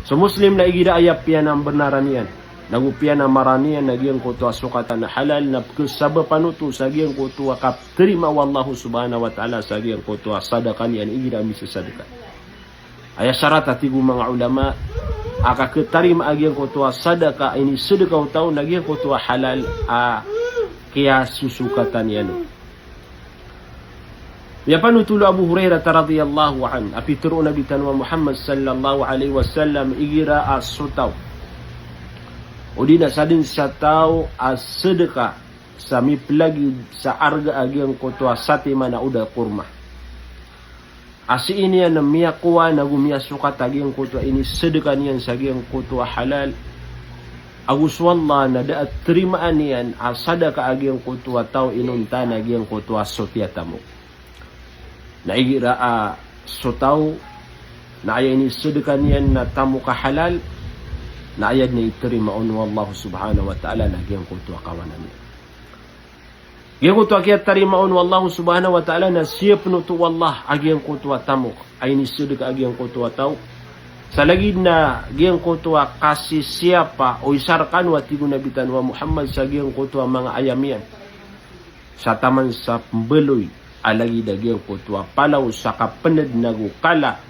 So Muslim na igira ayap yan ang benaran yan. Nagupian na maranian nagyang kutua sukatan na halal na kusaba panuto sa giyang kutua kap terima wallahu subhanahu wa ta'ala sa giyang kutua sadakan yan igira misa sadaka. Aya syarat atigu mga ulama aka ketarima agyang kutua sadaka ini sedekah tau nagyang kutua halal kaya susukatan yan. Ya panutulo Abu Hurairah radhiyallahu an api turu Nabi tanwa Muhammad sallallahu alaihi wasallam igira asutaw. O di na sa din sa tao sedekah sami pelagi sa arga agyang kutua sati mana udah kurma. Asi ini yang miya kuwa nagumiya sukat agyang kutua ini sedekah niyan sa agyang kutua halal. Agus wallah na daat terimaan niyan sadaka agyang kutua tao inunta na agyang kutua sotiatamu. Naigira sotaw na aya ini sedekah niyan na tamu ka halal. Na ayat na iterima onu Allah subhanahu wa ta'ala na giyang kutua kawanan niya. Giyang kutua kaya terima onu Allah subhanahu wa ta'ala na siap nutu wallah agiyang kutua tamu. Ay ni sedekah agiyang kutua tau. Sa lagi na giyang kutua kasih siapa o isarkan wa tigu nabitan wa Muhammad sa giyang kutua mga ayamian. Sa taman sa pembeloy alagi da giyang kutua palaw sa kapened nagu kala